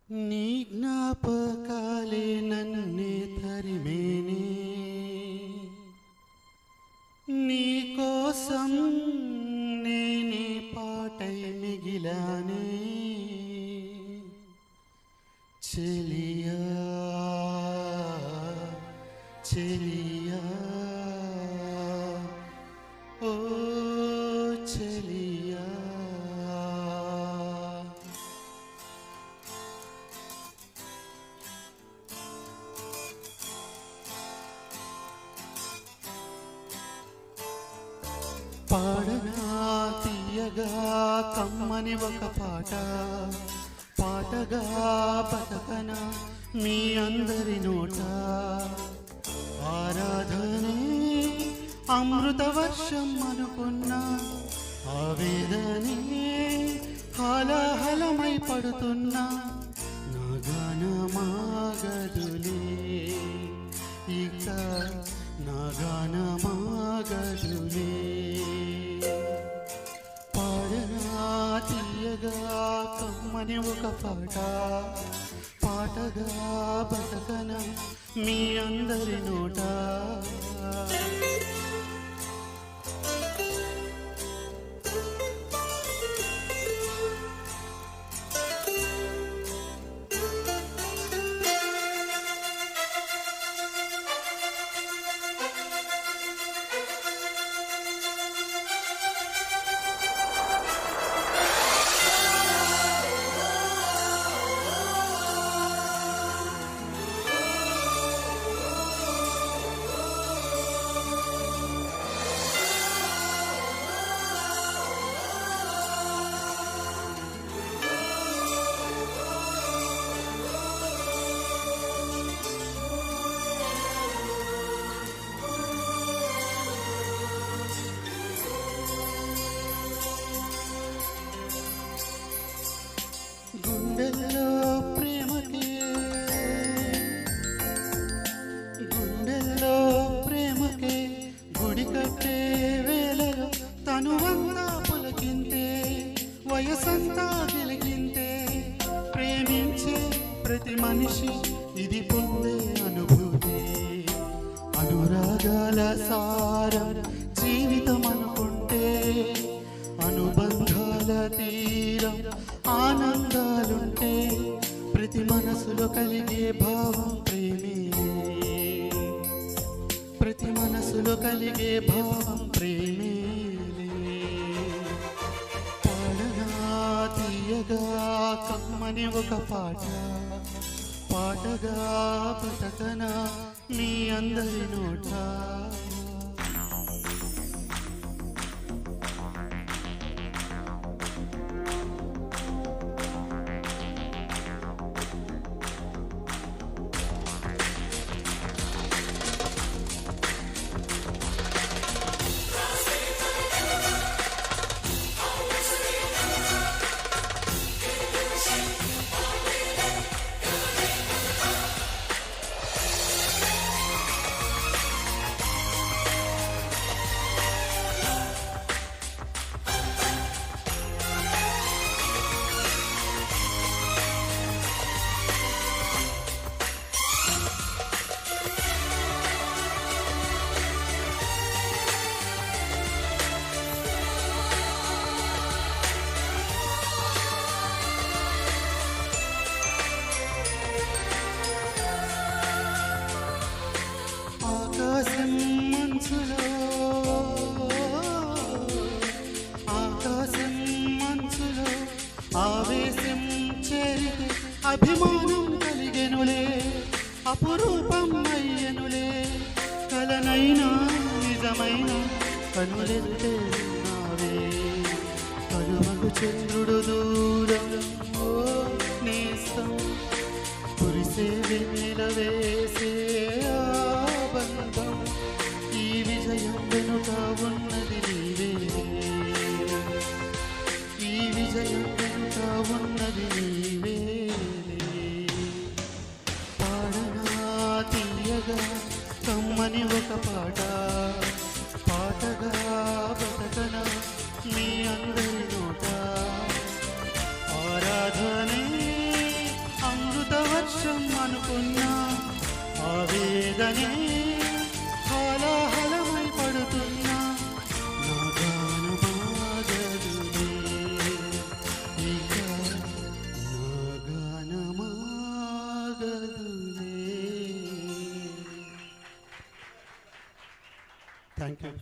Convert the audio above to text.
నీ జ్ఞాపకాలే నన్నే తరిమేనే, నీ కోసం నేనే పాటై మిగిలానే. చెలియా చెలియా ఓ చెలియా. పాడగా తీయగా కమ్మని ఒక పాట, పాటగా బతకన మీ అందరి నోట. ఆరాధనే అమృత వర్షం అనుకున్న ఆవేదనే హలహలమై పడుతున్నా. నా గానమాగదులే ఇక, నా గానమాగదులే. పాడనా తీయగా కమ్మని ఒక పాట, పాటగా బతకన మీ అందరి నోట. గుండెల్లో ప్రేమకే, గుండెల్లో ప్రేమకే గుడి కట్టే వేళలో తనువంతా పులకింతే, వయసంతా వెలిగింతే. ప్రేమించే ప్రతి మనిషి ఇది పొందే అనుభూతి. అనురాగాల సారం జీవితం అనుకుంటే, అనుబంధాల తీరం ఆనందాలుంటే. ప్రతి మనసులో కలిగే భావం ప్రేమే, ప్రతి మనసులో కలిగే భావం ప్రేమే. పాడనా తీయగా కమ్మని ఒక పాట, పాటగా బతకన మీ అందరి నోట. ఆకాశం మంచులో, ఆకాశం మంచులో ఆవేశం చేరితే అభిమానం కలిగెనులే, అపురూపం అయ్యనులే. కలనైనా నిజమైన కనులెత్తే నావే, కనుమకు చంద్రుడు దూరం ఓ నేస్తం. కురిసే వెన్నెల వేసే బంధం, ఈ విజయం వెనుక ఉన్నది నీవే, ఈ విజయం వెనుక ఉన్నది నీవే. పాడనా తీయగా కమ్మని ఒక పాట, పాటగా బతకన మీ అందరి నోట. ఆరాధ వేగనే హాలాహలమై పడుతున్నా నా గానమాగదులే ఇక నా గానమాగదులే. Thank you.